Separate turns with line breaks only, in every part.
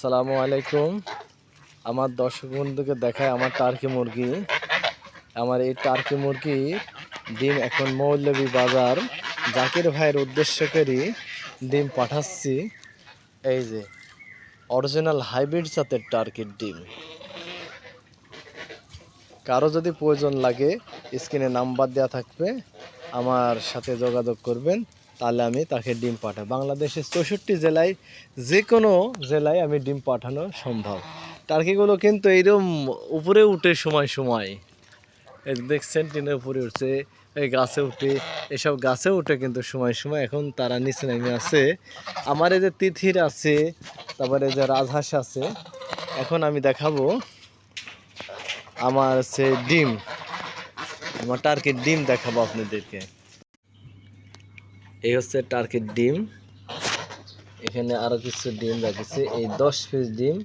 আসসালামু আলাইকুম। আমার দর্শক বন্ধুকে দেখায় আমার টার্কি মুরগি। আমার এই টার্কি মুরগির ডিম এখন মৌলভী বাজার জাকির ভাইয়ের উদ্দেশ্য করে ডিম পাঠাচ্ছি। এই যে অরিজিনাল হাইব্রিড জাতের টার্কির ডিম। কারো যদি প্রয়োজন লাগে স্ক্রিনে নাম্বার দেওয়া থাকবে, আমার সাথে যোগাযোগ করবেন, তাহলে আমি তাকে ডিম পাঠাই। বাংলাদেশের 64 জেলায় যে কোনো জেলায় আমি ডিম পাঠানো সম্ভব। টার্কিগুলো কিন্তু এইরকম উপরে উঠে সময় সময়, এই দেখছেন টিনের উপরে উঠছে, এই গাছে উঠে, এসব গাছে উঠে কিন্তু সময় সময় এখন তারা নিচে নেমে আছে। আমার এই যে তিথির আছে, তারপরে যে রাজহাঁস আছে। এখন আমি দেখাবো আমার হচ্ছে ডিম, আমার টার্কির ডিম দেখাবো আপনাদেরকে। এই হচ্ছে টার্কির ডিম। এখানে আরো কিছু ডিম রাখছি। এই 10 পিস ডিম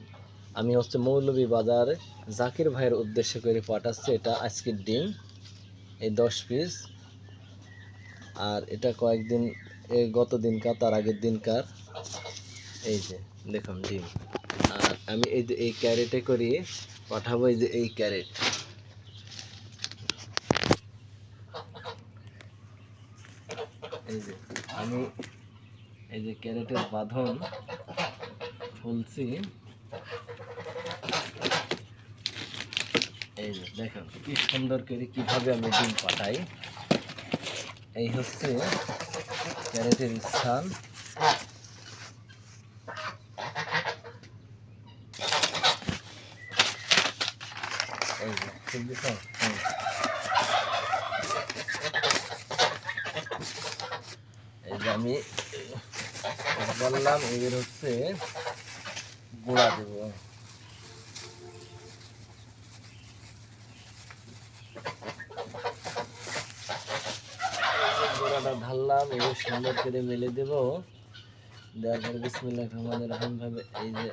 আমি হচ্ছে মৌলভী বাজার জাকির ভাইয়ের উদ্দেশ্য করে পাঠাচ্ছি। এটা আজকের ডিম, এই 10 পিস। আর এটা কয়েকদিন, এই গত দিনকার, তার আগের দিনকার। এই যে দেখুন ডিম। আর আমি এই যে এই ক্যারেটে করে পাঠাবো, এই যে এই ক্যারেট। এই যে আমি এই যে ক্যারেটের বাঁধন খুলছি। এই যে দেখুন কি সুন্দর করে কিভাবে আমি ডিম পাঠাই। এই হচ্ছে ক্যারেটের স্থান। এই যে ঠিক আছে। এই যে আমি বললাম এর হচ্ছে গুঁড়া দেব। গুঁড়াটা ঢাললাম, এবার সুন্দর করে মেলে দেব। দেওয়ার পরে বিসমিল্লাহির রহমানির রহিম ভাবে এই যে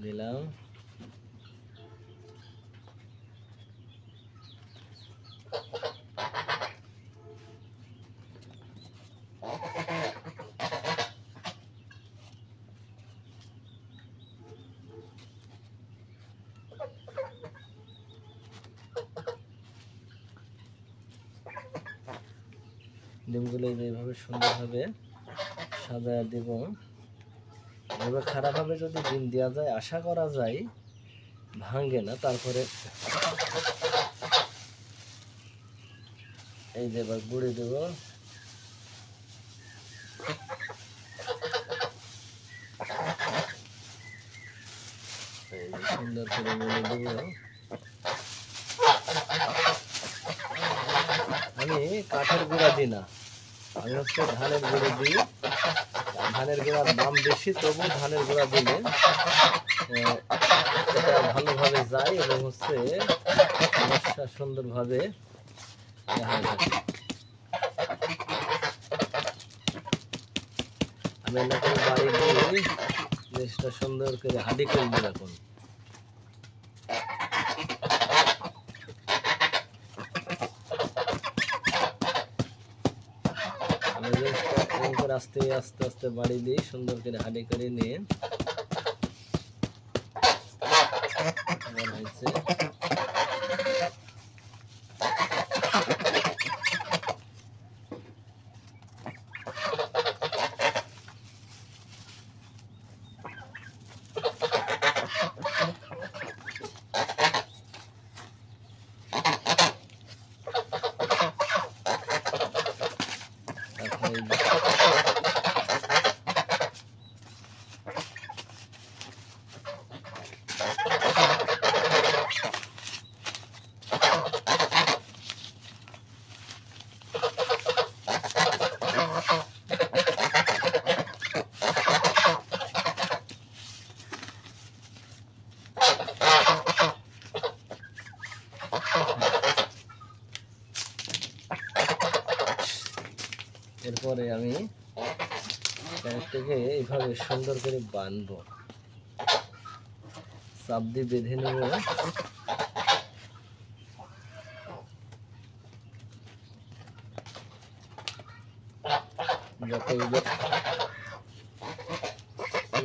দিলাম। ডিমগুলো এইভাবে সুন্দরভাবে সাজায় দেব। এবার খারাপভাবে যদি ডিম দেওয়া যায়, আশা করা যায় ভাঙে না। তারপরে এই যে এবার গুঁড়ে দেব। সুন্দর করে মেলে দেব। আমি কাঠের গুঁড়া দিই না, আমি হচ্ছে ধানের গুঁড়ো দিই। ধানের গুঁড়ার দাম বেশি, তবু ধানের গুঁড়া দিলে এটা ভালোভাবে যায় এবং হচ্ছে সমস্যা সুন্দরভাবে হয়ে থাকে। আমি এলাকার বাড়ি গিয়ে জিনিসটা সুন্দর করে হাঁড়ি করবো। এখন আমি জিনিসটা আস্তে আস্তে আস্তে বাড়ি দিই, সুন্দর করে হাঁড়ি করে নিয়ে হয়েছে। এরপরে আমি ক্যারেটটাকে এইভাবে সুন্দর করে বাঁধবো, চাপ দিয়ে বেঁধে নেব। যাতে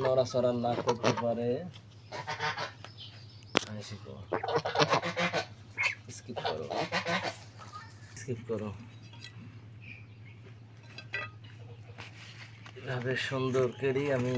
নড়াচড়া না করতে পারে। শিখো, স্কিপ করো, স্কিপ করো। এভাবে সুন্দর করে আমি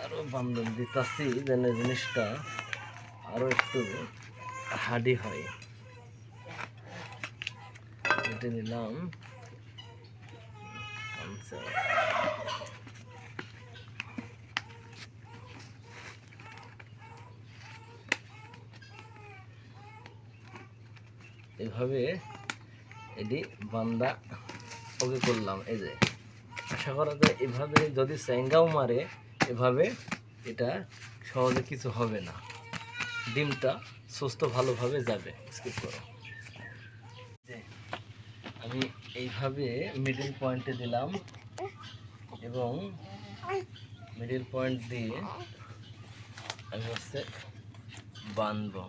আরো বান্ধব দিতাছি যেন জিনিসটা আরো একটু হার্ডি হয়। কেটে নিলাম। আচ্ছা, এভাবে এটি বান্দা ওকে করলাম। এই যে আশা করা যায় এভাবে যদি স্যাঙ্গাও মারে এভাবে এটা সহজে কিছু হবে না, ডিমটা সুস্থ ভালোভাবে যাবে। স্কিপ করো। আমি এইভাবে মিডল পয়েন্টে দিলাম এবং মিডল পয়েন্ট দিয়ে আমি হচ্ছে বাঁধবো।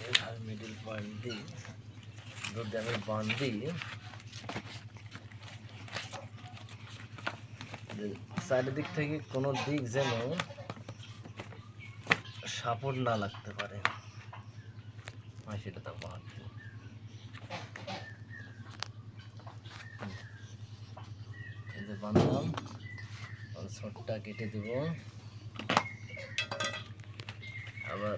এইভাবে মিডল পয়েন্ট দিয়ে যদি আমি বাঁধি, চারিদিক থেকে কোনো দিক যেন সাপোর্ট না লাগতে পারে, সেটা তো বাঁধবো। এই যে বাঁধলাম, শর্টটা কেটে দেব। আবার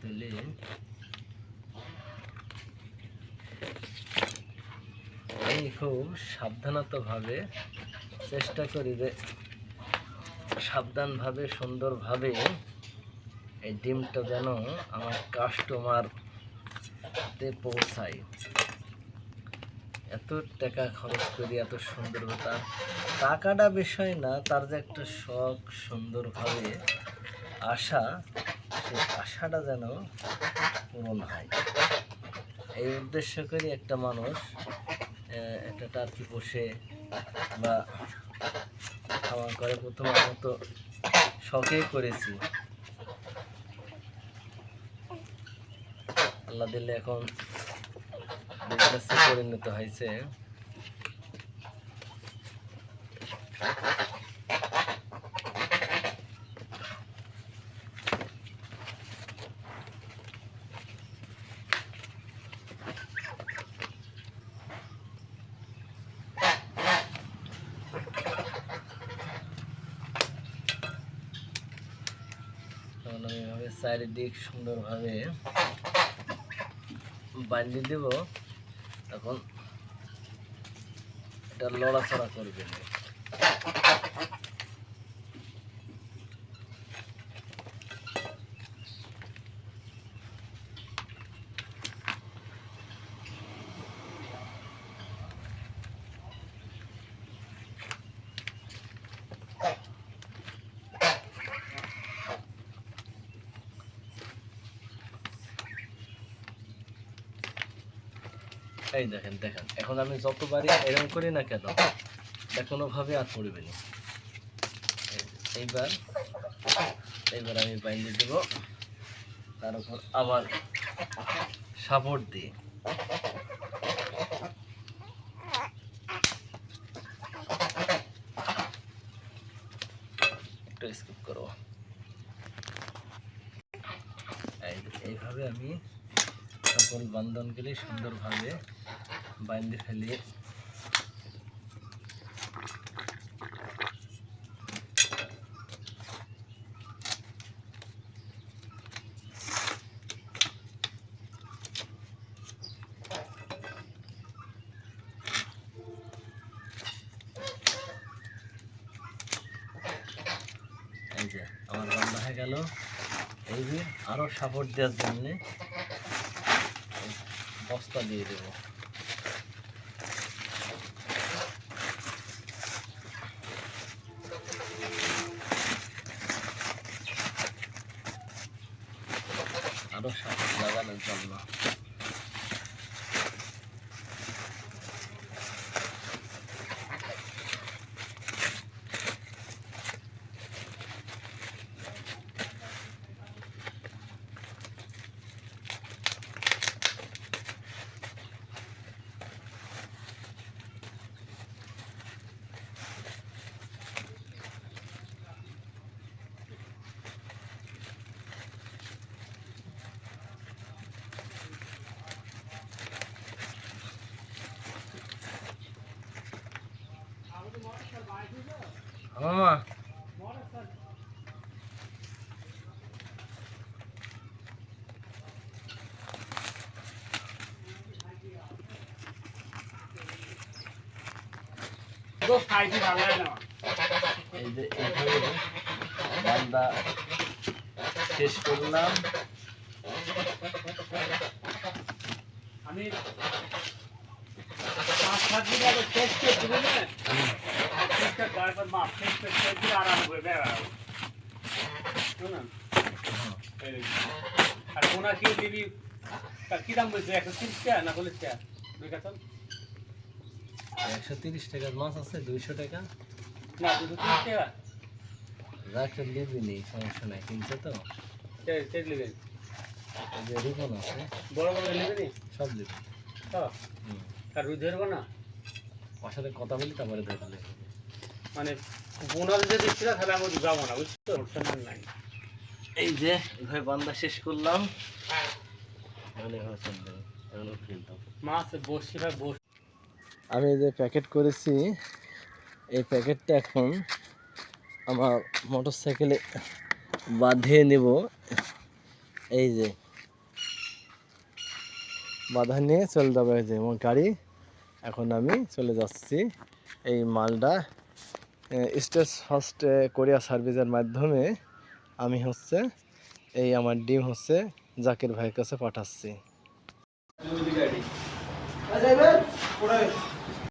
তুলে আমি খুব সাবধানতাভাবে চেষ্টা করি যে সাবধানভাবে সুন্দরভাবে এই ডিমটা যেন আমার কাস্টমারতে পৌঁছায়। এত টাকা খরচ করি, এত সুন্দর, তার টাকাটা বিষয় না, তার যে একটা শখ সুন্দরভাবে আশা, সেই আশাটা যেন পূরণ হয়, এই উদ্দেশ্য করে একটা মানুষ একটা টার্কি পোষে বা খাওয়া করে। প্রথমে আমি তো শখেই করেছি, আল্লাহ দিলে এখন বিজনেসে পরিণত হয়েছে। তখন আমি এভাবে চারিদিক সুন্দরভাবে বাঁধিয়ে দেব, তখন এটা লড়াচড়া করবে না। এই দেখেন দেখেন, এখন আমি যতবারই এরকম করি না কেন, এটা কোনোভাবে আর পড়বে না। এইবার এইবার আমি বাইন্ডে দেব, তার উপর আবার সাপোর্ট দিয়ে একটু স্কিপ করো। এইভাবে আমি সকল বন্ধনগুলি সুন্দরভাবে বাইন্ধে ফেলি। এই যে আমার গেল। এই যে আরো সাপোর্ট দেওয়ার জন্য বস্তা দিয়ে দেবো। আরো সাপোর্ট লাগানোর জন্য। মামা এই যে এইভাবে বান্দা শেষ করলাম।
আমি 5-7 দিন আগে শেষ করে দিবি না শেষটা তারপর মাপ শেষ করে আরাম করে বেড়াবো শুনুন আর কোনা কি দিবি তার কি দাম বলছে 130 টাকা না 40 টাকা দুই কাতল
130 টাকার মাছ আছে, 200 টাকা
না 230 টাকা
রাখতে দিবি, সমস্যা নাই, কিনছে তো।
চেক নেবেন
এই যে রিবন আছে,
বড় বড় নেবেন
সব দিবি।
তো আর রুই ধরবো না
ওর সাথে কথা বলি তারপরে ধরলে।
মানে বোনাল যে দিচ্ছিল তাহলে আমি যাবো না বুঝছো টেনশন নাই।
এই যে এভাবে বান্দা শেষ করলাম। মানে
মাছ বসছি ভাই বস।
আমি যে প্যাকেট করেছি এই প্যাকেটটা এখন আমার মোটর সাইকেলে বাঁধিয়ে নেব। এই যে বাঁধা নিয়ে চলে যাবে, এই যে আমার গাড়ি। এখন আমি চলে যাচ্ছি এই মালটা স্টেজ ফার্স্ট কোরিয়ার সার্ভিসের মাধ্যমে আমি হচ্ছে এই আমার ডিম হচ্ছে জাকির ভাইয়ের কাছে পাঠাচ্ছি।